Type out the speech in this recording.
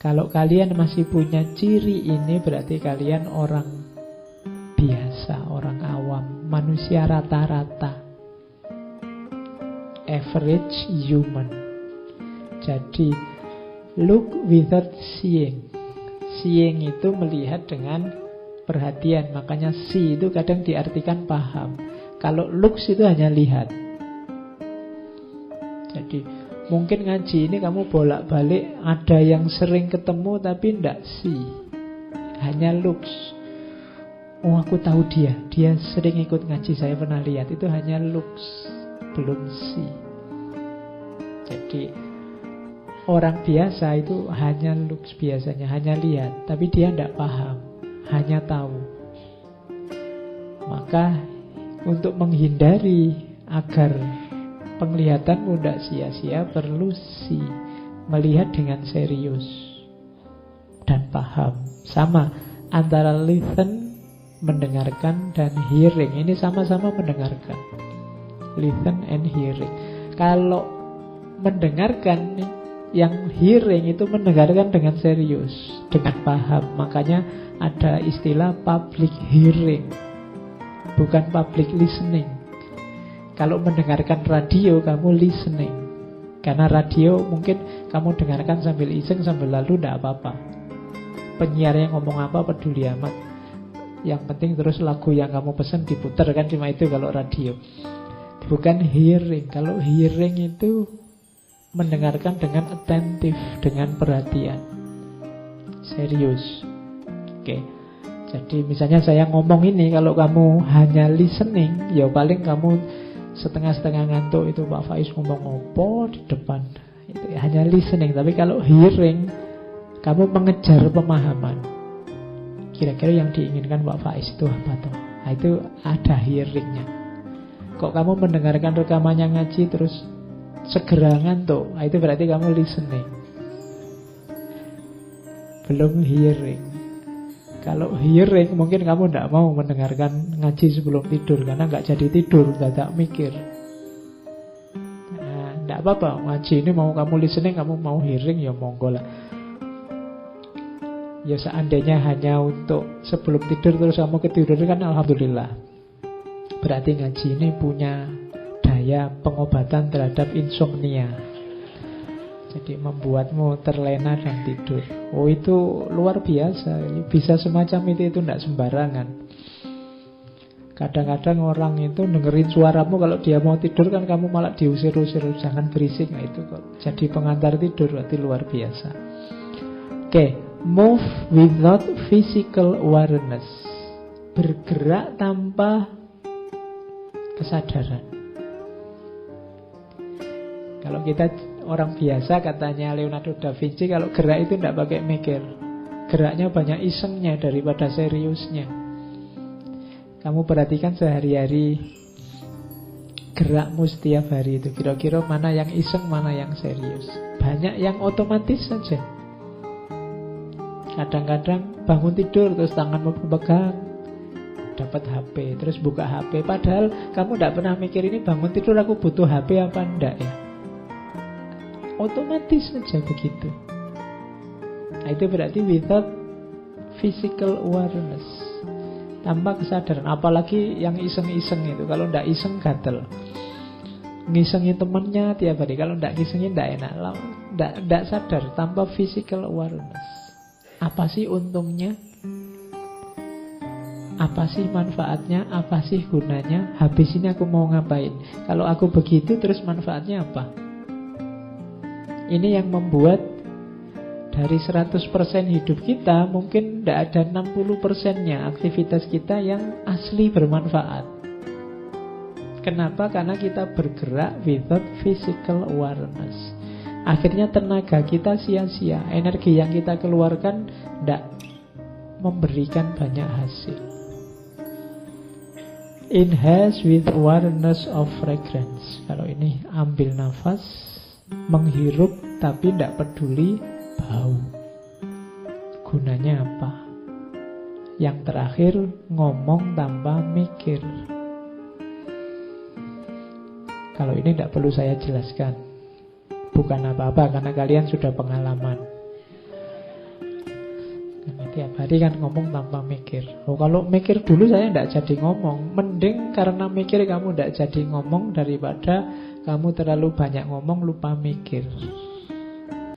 Kalau kalian masih punya ciri ini, berarti kalian orang biasa, orang awam, manusia rata-rata, average human. Jadi look without seeing. Seeing itu melihat dengan perhatian. Makanya see itu kadang diartikan paham. Kalau looks itu hanya lihat. Jadi mungkin ngaji ini kamu bolak-balik, ada yang sering ketemu tapi tidak see, hanya looks. Oh, aku tahu dia sering ikut ngaji, saya pernah lihat. Itu hanya looks, belum see. Jadi orang biasa itu hanya looks, biasanya hanya lihat, tapi dia tidak paham, hanya tahu. Maka untuk menghindari agar penglihatanmu tidak sia-sia, perlu melihat dengan serius dan paham. Sama antara listen, mendengarkan, dan hearing. Ini sama-sama mendengarkan. Listen and hearing. Kalau mendengarkan nih, yang hearing itu mendengarkan dengan serius, dengan paham. Makanya ada istilah public hearing, bukan public listening. Kalau mendengarkan radio, kamu listening. Karena radio mungkin kamu dengarkan sambil iseng, sambil lalu, tidak apa-apa. Penyiarnya ngomong apa peduli amat. Yang penting terus lagu yang kamu pesan diputar, kan cuma itu kalau radio. Bukan hearing. Kalau hearing itu mendengarkan dengan attentif, dengan perhatian, serius. Oke. Jadi misalnya saya ngomong ini, kalau kamu hanya listening, ya paling kamu setengah-setengah ngantuk. Itu Pak Faiz ngomong apa di depan, itu hanya listening. Tapi kalau hearing, kamu mengejar pemahaman. Kira-kira yang diinginkan Pak Faiz itu apa toh? Nah, itu ada hearingnya. Kok kamu mendengarkan rekamannya ngaji terus segera ngantuk, itu berarti kamu listening, belum hearing. Kalau hearing mungkin kamu tidak mau mendengarkan ngaji sebelum tidur, karena nggak jadi tidur, nggak mikir. Nah, tidak apa-apa, ngaji ini mau kamu listening, kamu mau hearing, ya monggo lah. Ya seandainya hanya untuk sebelum tidur terus kamu ketiduran, kan alhamdulillah. Berarti ngaji ini punya daya pengobatan terhadap insomnia. Jadi membuatmu terlena dan tidur. Oh, itu luar biasa. Bisa semacam itu tidak sembarangan. Kadang-kadang orang itu dengerin suaramu, kalau dia mau tidur kan kamu malah diusir-usir, jangan berisik. Nah, itu kok jadi pengantar tidur, berarti luar biasa. Oke, move without physical awareness. Bergerak tanpa kesadaran. Kalau kita orang biasa, katanya Leonardo da Vinci, kalau gerak itu tidak pakai mikir. Geraknya banyak isengnya daripada seriusnya. Kamu perhatikan sehari-hari gerakmu setiap hari itu, kira-kira mana yang iseng, mana yang serius. Banyak yang otomatis saja. Kadang-kadang bangun tidur terus tanganmu pegang, dapat HP, terus buka HP. Padahal kamu tidak pernah mikir, ini bangun tidur aku butuh HP apa enggak ya. Otomatis saja begitu. Nah, itu berarti without physical awareness, tanpa kesadaran. Apalagi yang iseng-iseng itu, kalau tidak iseng gatel. Ngisengin temennya tiap hari, kalau tidak ngisengin tidak enak. Tidak sadar, tanpa physical awareness. Apa sih untungnya? Apa sih manfaatnya? Apa sih gunanya? Habis ini aku mau ngapain? Kalau aku begitu terus manfaatnya apa? Ini yang membuat dari 100% hidup kita mungkin tidak ada 60%-nya aktivitas kita yang asli bermanfaat. Kenapa? Karena kita bergerak without physical awareness. Akhirnya tenaga kita sia-sia, energi yang kita keluarkan tidak memberikan banyak hasil. Inhale with awareness of fragrance. Kalau ini ambil nafas, menghirup tapi tidak peduli bau. Gunanya apa? Yang terakhir, ngomong tanpa mikir. Kalau ini tidak perlu saya jelaskan, bukan apa-apa karena kalian sudah pengalaman. Tiap hari kan ngomong tanpa mikir. Oh, kalau mikir dulu saya tidak jadi ngomong. Mending karena mikir kamu tidak jadi ngomong daripada kamu terlalu banyak ngomong lupa mikir.